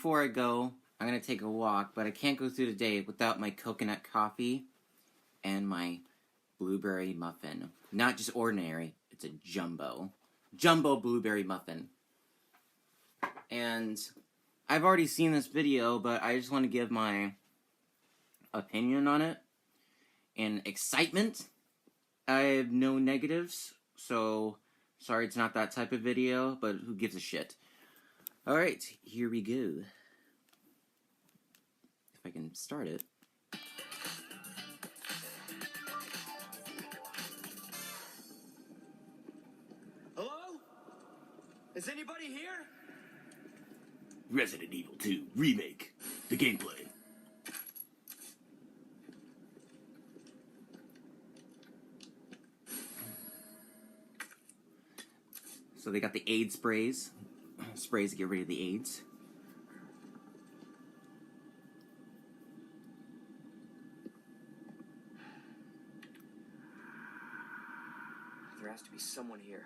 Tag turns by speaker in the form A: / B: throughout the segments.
A: before I go, I'm going to take a walk, but I can't go through the day without my coconut coffee and my blueberry muffin. Not just ordinary, it's a jumbo. Jumbo blueberry muffin. And I've already seen this video, but I just want to give my opinion on it. And excitement. I have no negatives, so sorry it's not that type of video, but who gives a shit. Alright, here we go. If I can start it.
B: Hello? Is anybody here?
C: Resident Evil 2 Remake. The gameplay.
A: So they got the AIDS sprays. Sprays to get rid of the AIDS.
B: There has to be someone here.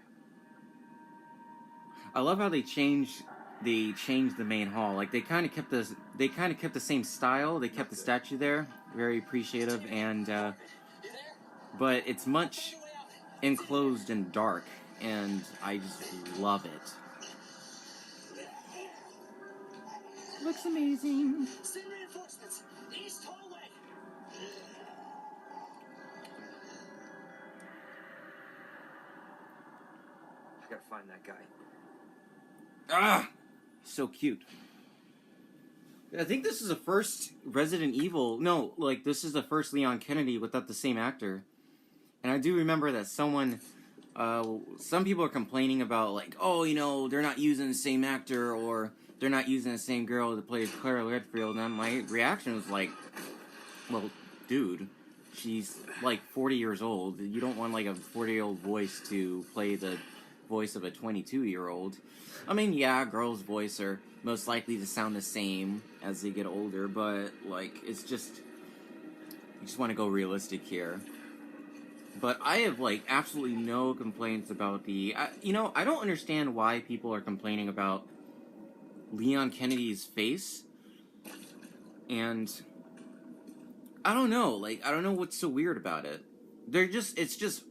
A: I love how they changed the main hall. Like they kind of kept the same style. They kept the statue there. Very appreciative, and but it's much enclosed and dark, and I just love it. Looks amazing.
B: Send reinforcements. East hallway. I gotta find that guy.
A: Ah, so cute. I think this is the first Resident Evil. No, like this is the first Leon Kennedy without the same actor. And I do remember that some people are complaining about like, oh, you know, they're not using the same actor or they're not using the same girl to play Claire Redfield. And my reaction was like, well, dude, she's like 40 years old. You don't want like a 40-year-old voice to play the voice of a 22-year-old. I mean, yeah, girls' voice are most likely to sound the same as they get older, but like it's just you just want to go realistic here. But I have like absolutely no complaints about I don't understand why people are complaining about Leon Kennedy's face, and I don't know, what's so weird about it. It's just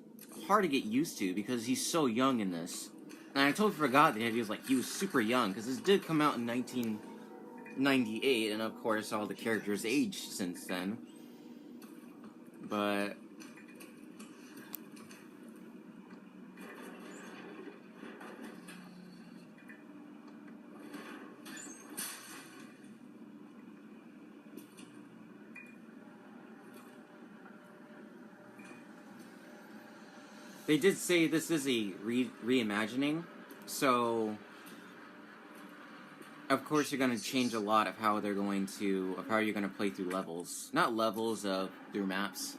A: hard to get used to because he's so young in this. And I totally forgot that he was super young, because this did come out in 1998, and of course all the characters aged since then. But they did say this is a reimagining, so of course you're going to change a lot of how you're going to play through levels. Not levels, through maps.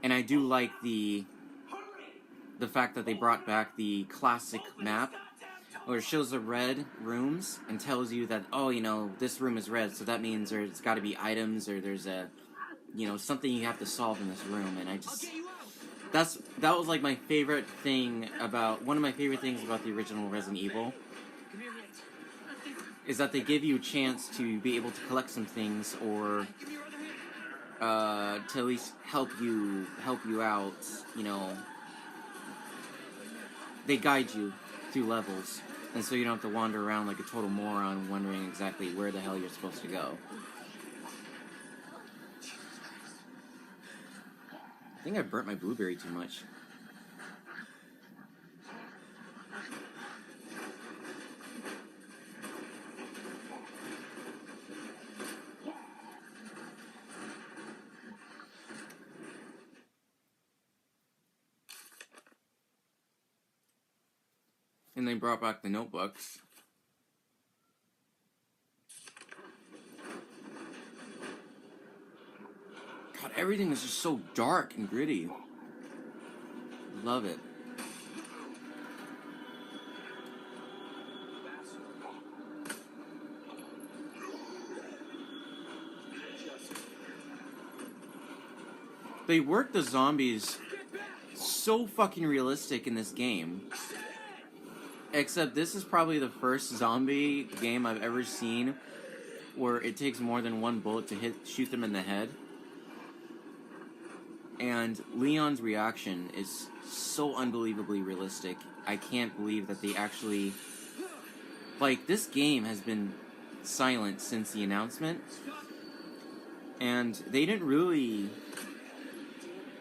A: And I do like the fact that they brought back the classic map, where it shows the red rooms and tells you that, oh, you know, this room is red, so that means there's got to be items, or there's something you have to solve in this room, and that was like one of my favorite things about the original Resident Evil, is that they give you a chance to be able to collect some things, or to at least help you out. They guide you through levels, and so you don't have to wander around like a total moron wondering exactly where the hell you're supposed to go. I think I burnt my blueberry too much. And they brought back the notebooks. God, everything is just so dark and gritty. Love it. They work the zombies so fucking realistic in this game. Except this is probably the first zombie game I've ever seen where it takes more than one bullet to shoot them in the head. And Leon's reaction is so unbelievably realistic. I can't believe that they actually... Like, this game has been silent since the announcement. And they didn't really...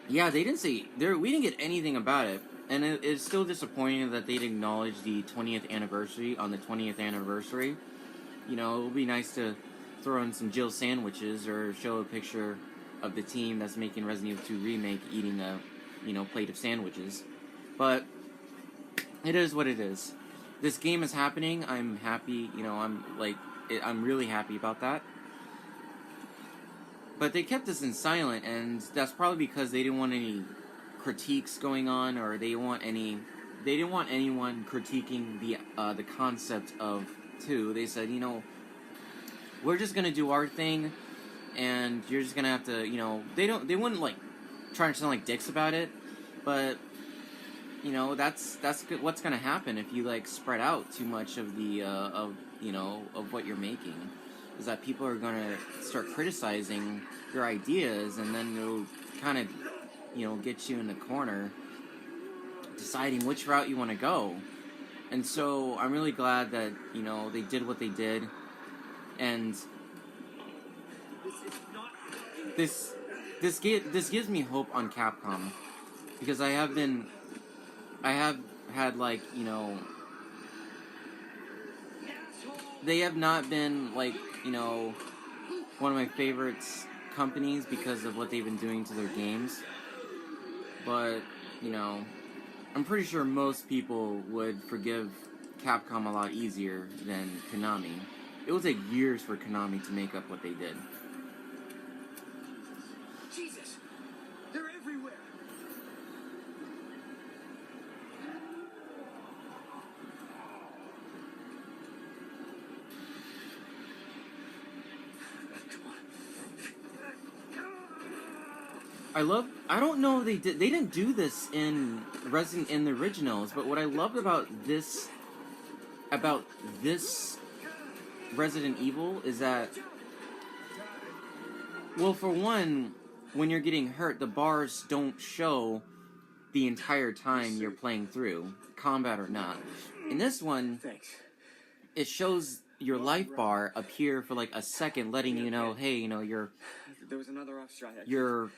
A: Yeah, they didn't say... We didn't get anything about it. And it's still disappointing that they'd acknowledge the 20th anniversary on the 20th anniversary. You know, it would be nice to throw in some Jill sandwiches or show a picture of the team that's making Resident Evil 2 Remake eating a, plate of sandwiches. But it is what it is. This game is happening. I'm happy. I'm really happy about that. But they kept this in silent, and that's probably because they didn't want any critiques going on, or they didn't want anyone critiquing the concept of 2. They said, we're just gonna do our thing, and you're just gonna have to, they wouldn't like try to sound like dicks about it, but that's what's gonna happen if you like spread out too much of the of what you're making, is that people are gonna start criticizing your ideas, and then it'll kind of get you in the corner deciding which route you want to go. And so I'm really glad that they did what they did, and this gives me hope on Capcom, because I have had like they have not been like one of my favorites companies because of what they've been doing to their games, but I'm pretty sure most people would forgive Capcom a lot easier than Konami. It will take years for Konami to make up what they did.
B: Jesus! They're everywhere!
A: I don't know, they didn't do this in the originals, but what I loved about this Resident Evil is that, well, for one, when you're getting hurt, the bars don't show the entire time you're playing through, combat or not. In this one, it shows your life bar appear for like a second, letting you know, hey,
B: There was another off shot.
A: you're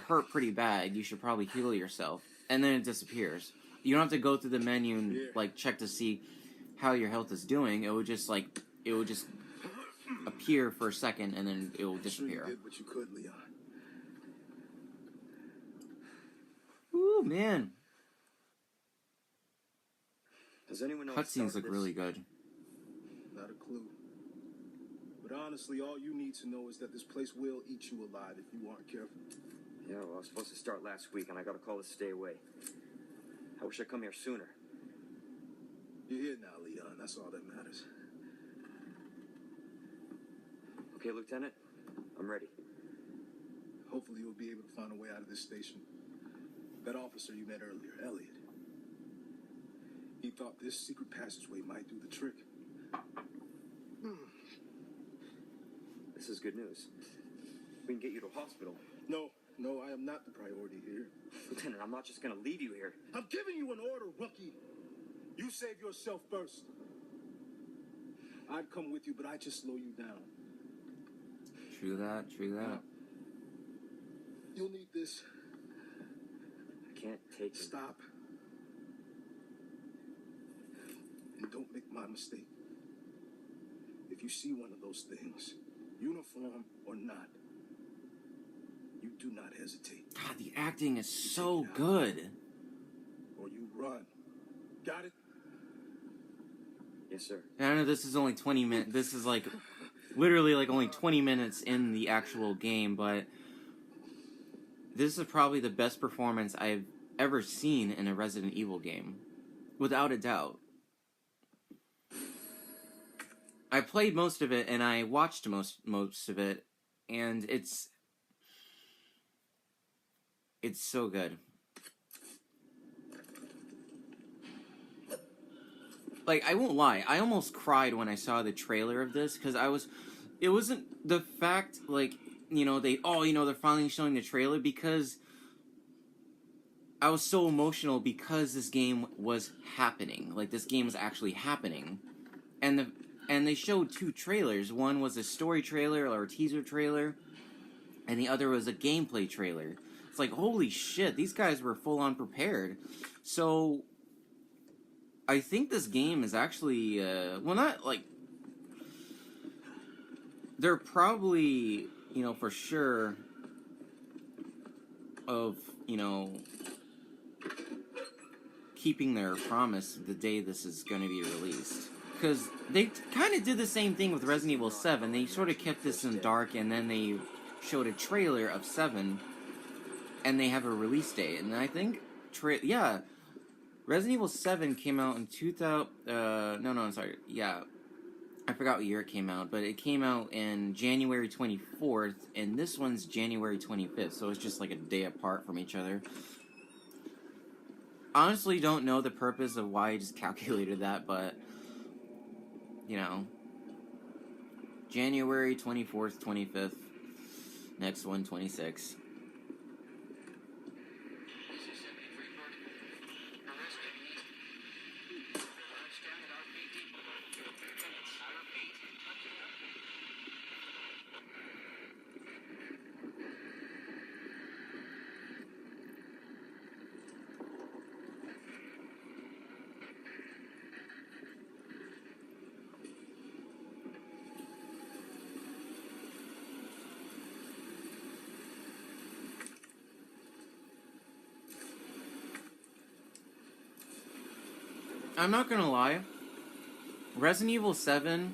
A: hurt pretty bad. You should probably heal yourself, and then it disappears. You don't have to go through the menu and like check to see how your health is doing. It would just appear for a second, and then it will disappear.
D: You did what you could, Leon.
A: Ooh, man.
B: Does anyone know?
A: Cutscenes look really good.
D: Not a clue. But honestly, all you need to know is that this place will eat you alive if you aren't careful.
B: Yeah, well, I was supposed to start last week, and I got a call to stay away. I wish I'd come here sooner.
D: You're here now, Leon. That's all that matters.
B: Okay, Lieutenant, I'm ready.
D: Hopefully you'll be able to find a way out of this station. That officer you met earlier, Elliot. He thought this secret passageway might do the trick.
B: This is good news. We can get you to a hospital.
D: No, I am not the priority here.
B: Lieutenant, I'm not just gonna leave you here.
D: I'm giving you an order, rookie. You save yourself first. I'd come with you, but I'd just slow you down.
A: True that.
D: You'll need this.
B: I can't take it.
D: Stop. And don't make my mistake. If you see one of those things, uniform or not, you do not hesitate.
A: God, the acting is so good.
D: Or you run. Got it?
B: Yes, sir.
A: I know this is only 20 minutes. This is like literally like only 20 minutes in the actual game, but this is probably the best performance I've ever seen in a Resident Evil game, without a doubt. I played most of it and I watched most of it, and it's so good. Like, I won't lie, I almost cried when I saw the trailer of this, because it wasn't the fact, like, you know, they're finally showing the trailer, because I was so emotional because this game was happening. Like, this game was actually happening. And they showed 2 trailers. One was a story trailer or a teaser trailer, and the other was a gameplay trailer. It's like, holy shit, these guys were full on prepared. So I think this game is actually well, not like, they're probably, you know, for sure of, you know, keeping their promise the day this is going to be released. Because they kind of did the same thing with Resident Evil 7. They sort of kept this in the dark, and then they showed a trailer of 7, and they have a release date. And I think, Resident Evil 7 came out in 2000... I'm sorry. Yeah, I forgot what year it came out, but it came out in January 24th, and this one's January 25th, so it's just like a day apart from each other. Honestly, don't know the purpose of why I just calculated that, but, you know, January 24th, 25th, next one, 26. I'm not gonna lie, Resident Evil 7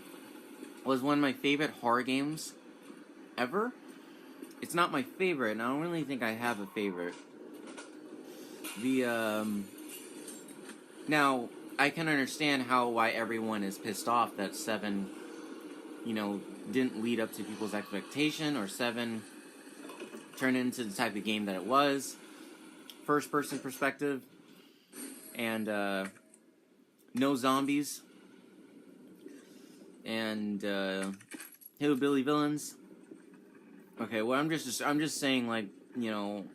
A: was one of my favorite horror games ever. It's not my favorite, and I don't really think I have a favorite. Now, I can understand why everyone is pissed off that 7, you know, didn't lead up to people's expectation, or 7 turned into the type of game that it was. First-person perspective, and, no zombies, and hillbilly villains. Okay, well, I'm just saying, like, you know,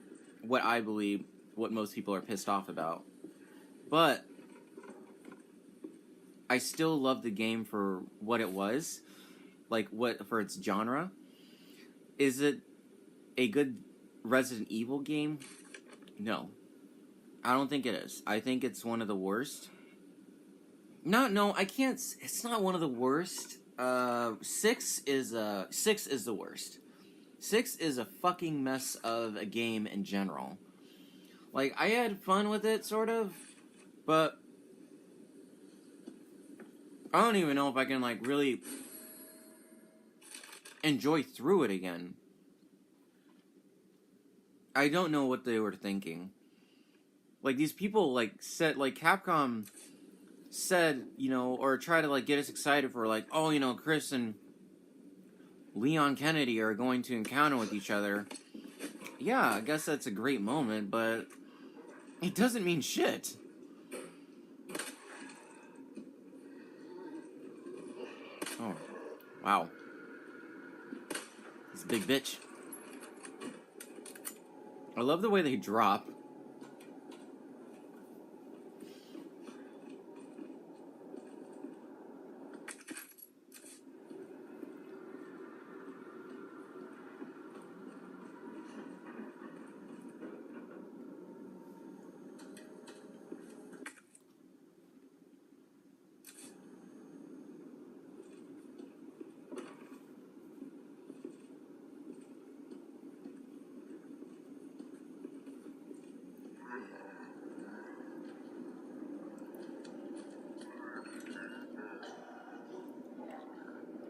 A: what I believe, what most people are pissed off about. But I still love the game for what it was, like, for its genre. Is it a good Resident Evil game? No, I don't think it is. I think it's one of the worst. No, I can't. It's not one of the worst. 6 is the worst. 6 is a fucking mess of a game in general. Like, I had fun with it, sort of, but I don't even know if I can, like, really enjoy through it again. I don't know what they were thinking. Like, these people, like, Capcom said, you know, or try to, like, get us excited for, like, oh, you know, Chris and Leon Kennedy are going to encounter with each other. Yeah, I guess that's a great moment, but it doesn't mean shit. Oh, wow. This big bitch. I love the way they drop.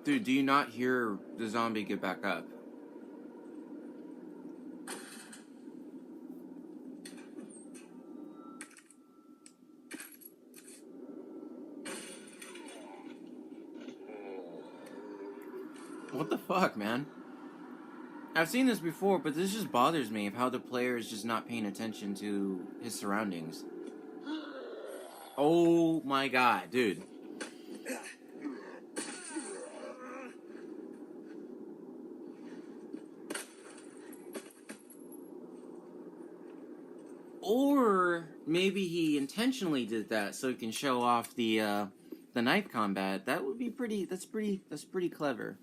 A: Dude, do you not hear the zombie get back up? What the fuck, man? I've seen this before, but this just bothers me of how the player is just not paying attention to his surroundings. Oh my god, dude. Or maybe he intentionally did that so he can show off the knife combat. That would be pretty. That's pretty clever.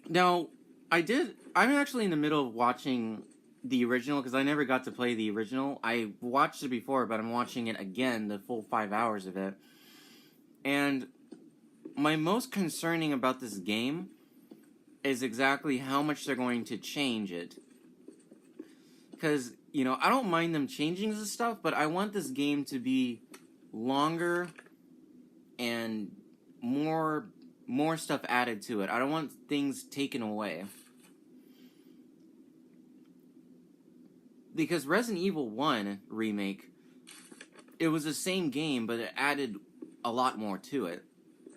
A: Now, I'm actually in the middle of watching the original because I never got to play the original. I watched it before, but I'm watching it again, the full 5 hours of it. And my most concerning about this game is exactly how much they're going to change it. Because, you know, I don't mind them changing this stuff, but I want this game to be longer and more stuff added to it. I don't want things taken away. Because Resident Evil 1 remake, it was the same game, but it added a lot more to it.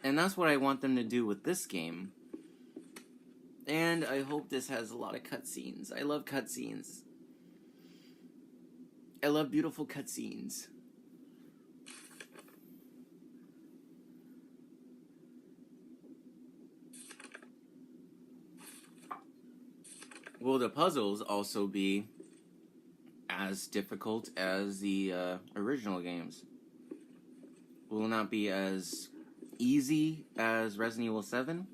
A: And that's what I want them to do with this game. And I hope this has a lot of cutscenes. I love cutscenes. I love beautiful cutscenes. Will the puzzles also be as difficult as the original games? Will it not be as easy as Resident Evil 7?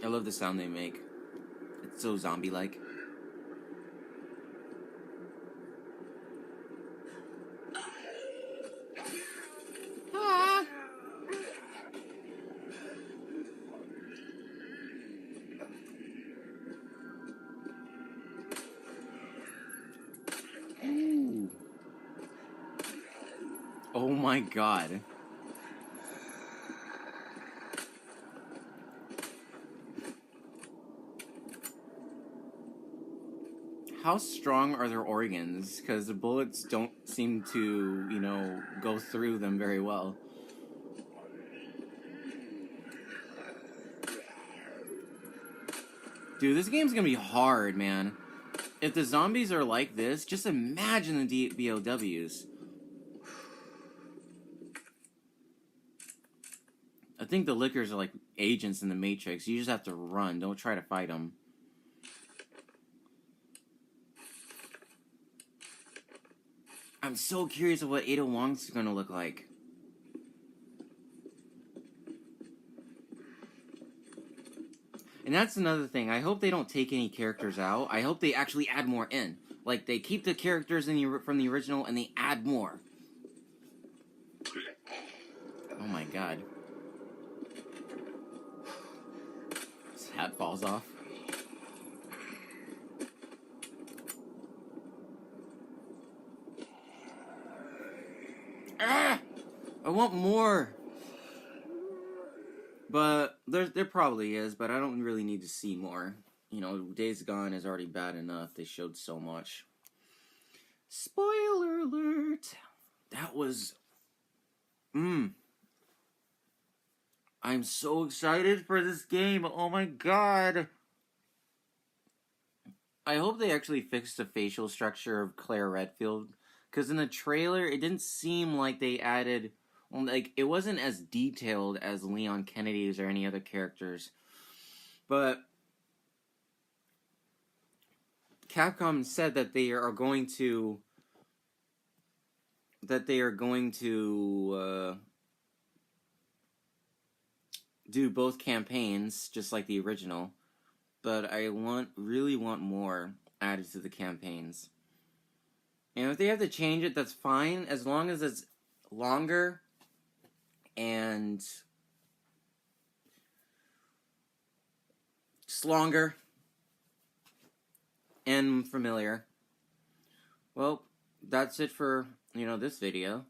A: I love the sound they make. It's so zombie-like. Ah. Ooh. Oh my god. How strong are their organs? Because the bullets don't seem to, you know, go through them very well. Dude, this game's gonna be hard, man. If the zombies are like this, just imagine the BOWs. I think the Lickers are like agents in the Matrix. You just have to run. Don't try to fight them. I'm so curious of what Ada Wong's gonna look like. And that's another thing. I hope they don't take any characters out. I hope they actually add more in. Like, they keep the characters from the original and they add more. Oh my god. His hat falls off. Ah! I want more! But there probably is, but I don't really need to see more. You know, Days Gone is already bad enough. They showed so much. Spoiler alert! That was... I'm so excited for this game. Oh my god! I hope they actually fixed the facial structure of Claire Redfield. Because in the trailer, it didn't seem like they added... Like, it wasn't as detailed as Leon Kennedy's or any other characters. But Capcom said that they are going to... do both campaigns, just like the original. But I really want more added to the campaigns. And if they have to change it, that's fine, as long as it's longer and just longer and familiar. Well, that's it for, this video.